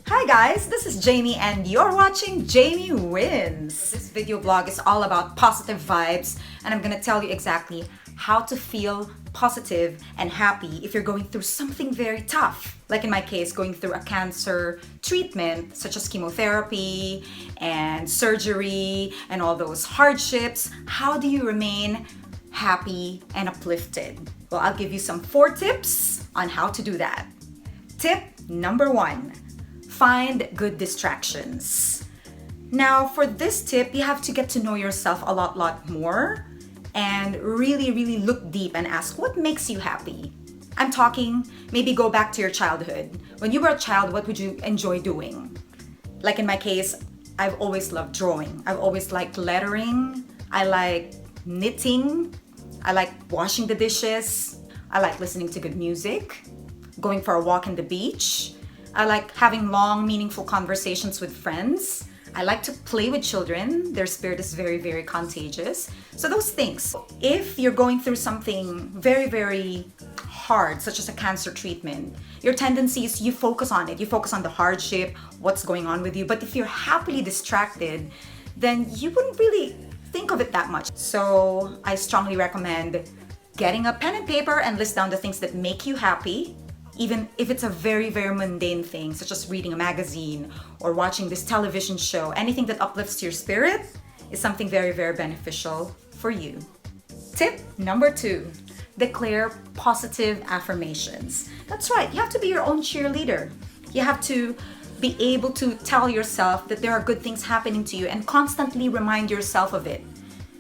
Hi guys, this is Jamie and you're watching Jamie Wins. This video blog is all about positive vibes and I'm gonna tell you exactly how to feel positive and happy if you're going through something very tough. Like in my case, going through a cancer treatment such as chemotherapy and surgery and all those hardships. How do you remain happy and uplifted? Well, I'll give you some 4 tips on how to do that. Tip number 1. Find good distractions. Now, for this tip, you have to get to know yourself a lot more and really look deep and ask what makes you happy. I'm talking, maybe go back to your childhood. When you were a child, what would you enjoy doing? Like in my case, I've always loved drawing. I've always liked lettering. I like knitting. I like washing the dishes. I like listening to good music, going for a walk in the beach. I like having long, meaningful conversations with friends. I like to play with children. Their spirit is very contagious. So those things. If you're going through something very hard, such as a cancer treatment, your tendency is you focus on it. You focus on the hardship, what's going on with you. But if you're happily distracted, then you wouldn't really think of it that much. So I strongly recommend getting a pen and paper and list down the things that make you happy. Even if it's a very mundane thing, such as reading a magazine or watching this television show, anything that uplifts your spirit is something very beneficial for you. Tip number 2, declare positive affirmations. That's right, you have to be your own cheerleader. You have to be able to tell yourself that there are good things happening to you and constantly remind yourself of it.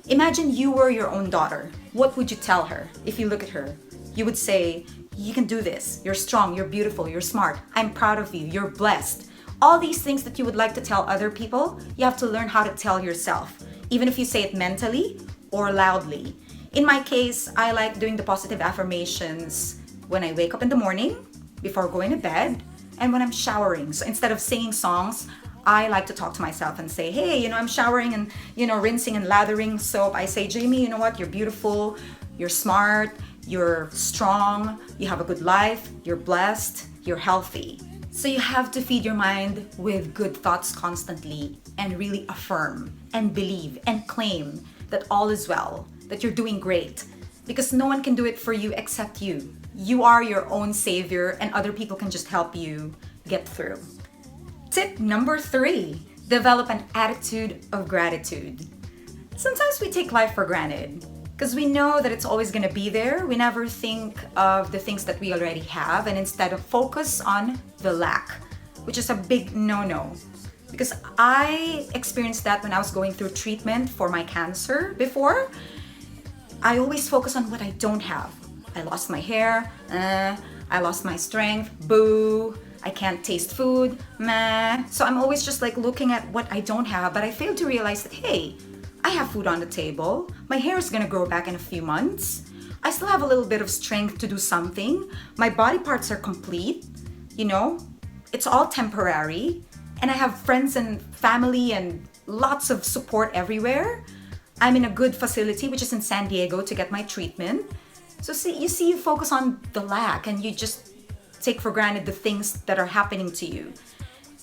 Imagine you were your own daughter. What would you tell her if you look at her? You would say, you can do this. You're strong, you're beautiful, you're smart. I'm proud of you, you're blessed. All these things that you would like to tell other people, you have to learn how to tell yourself, even if you say it mentally or loudly. In my case, I like doing the positive affirmations when I wake up in the morning, before going to bed, and when I'm showering. So instead of singing songs, I like to talk to myself and say, hey, I'm showering and, rinsing and lathering soap. I say, Jamie, you know what? You're beautiful, you're smart, you're strong, you have a good life, you're blessed, you're healthy. So you have to feed your mind with good thoughts constantly and really affirm and believe and claim that all is well, that you're doing great, because no one can do it for you except you. You are your own savior and other people can just help you get through. Tip number 3, develop an attitude of gratitude. Sometimes we take life for granted because we know that it's always going to be there. We never think of the things that we already have and instead of focus on the lack, which is a big no-no. Because I experienced that when I was going through treatment for my cancer before. I always focus on what I don't have. I lost my hair, I lost my strength, boo. I can't taste food, meh. So I'm always just like looking at what I don't have, but I failed to realize that, hey, I have food on the table. My hair is gonna grow back in a few months. I still have a little bit of strength to do something. My body parts are complete, it's all temporary. And I have friends and family and lots of support everywhere. I'm in a good facility, which is in San Diego, to get my treatment. So you focus on the lack and you just take for granted the things that are happening to you.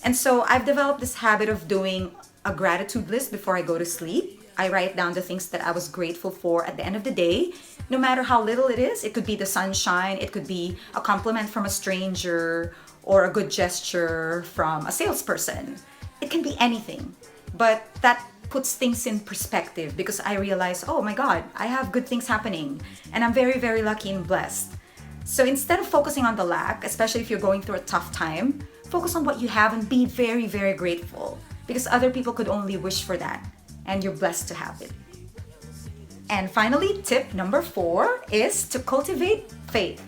And so I've developed this habit of doing a gratitude list before I go to sleep. I write down the things that I was grateful for at the end of the day, no matter how little it is. It could be the sunshine, it could be a compliment from a stranger, or a good gesture from a salesperson. It can be anything, but that puts things in perspective because I realize, oh my God, I have good things happening and I'm very lucky and blessed. So instead of focusing on the lack, especially if you're going through a tough time, focus on what you have and be very grateful because other people could only wish for that and you're blessed to have it. And finally, tip number 4 is to cultivate faith.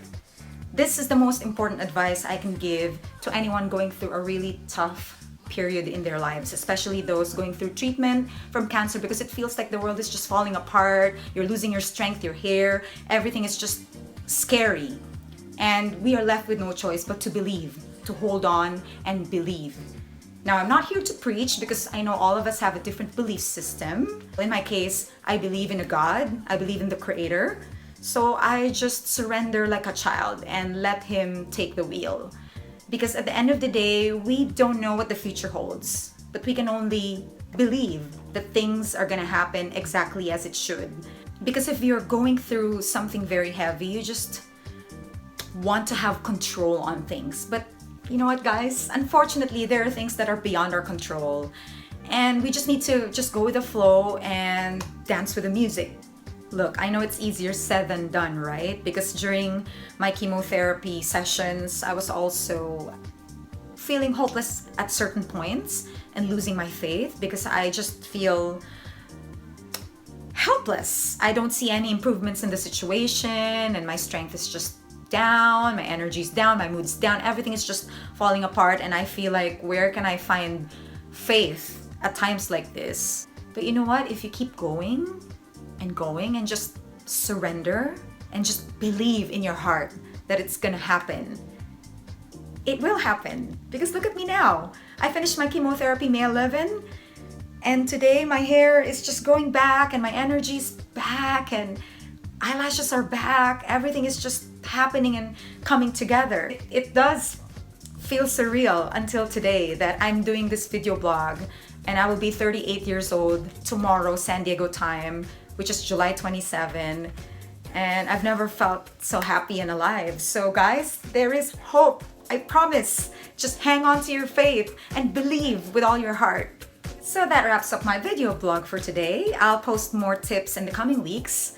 This is the most important advice I can give to anyone going through a really tough period in their lives, especially those going through treatment from cancer, because it feels like the world is just falling apart, you're losing your strength, your hair, everything is just scary. And we are left with no choice but to believe, to hold on and believe. Now, I'm not here to preach because I know all of us have a different belief system. In my case, I believe in a God, I believe in the Creator. So I just surrender like a child and let Him take the wheel. Because at the end of the day, we don't know what the future holds, but we can only believe that things are gonna happen exactly as it should. Because if you're going through something very heavy, you just want to have control on things. But you know what, guys? Unfortunately, there are things that are beyond our control. And we just need to just go with the flow and dance with the music. Look, I know it's easier said than done, right? Because during my chemotherapy sessions, I was also feeling hopeless at certain points and losing my faith because I just feel helpless. I don't see any improvements in the situation, and my strength is just down, my energy's down, my mood's down, everything is just falling apart, and I feel like, where can I find faith at times like this? But you know what? If you keep going and just surrender and just believe in your heart that it's gonna happen, it will happen. Because look at me now. I finished my chemotherapy May 11, and today my hair is just growing back and my energy's back and eyelashes are back. Everything is just happening and coming together. It does feel surreal until today that I'm doing this video blog, and I will be 38 years old tomorrow, San Diego time, which is July 27. And I've never felt so happy and alive. So guys, there is hope. I promise. Just hang on to your faith and believe with all your heart. So that wraps up my video blog for today. I'll post more tips in the coming weeks.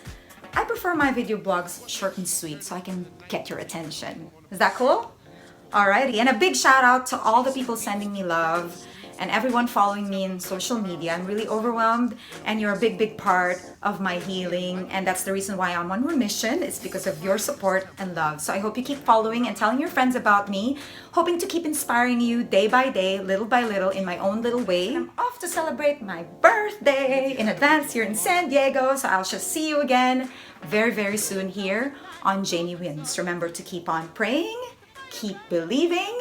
I prefer my video blogs short and sweet so I can get your attention. Is that cool? Alrighty, and a big shout out to all the people sending me love and everyone following me in social media. I'm really overwhelmed, and you're a big part of my healing, and that's the reason why I'm on remission. It's because of your support and love. So I hope you keep following and telling your friends about me, hoping to keep inspiring you day by day, little by little, in my own little way. I'm off to celebrate my birthday in advance here in San Diego, so I'll just see you again very soon here on Jamie Wins. Remember to keep on praying, keep believing,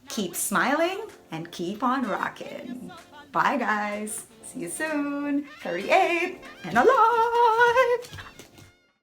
keep smiling, and keep on rocking. Bye guys. See you soon. 38 and alive.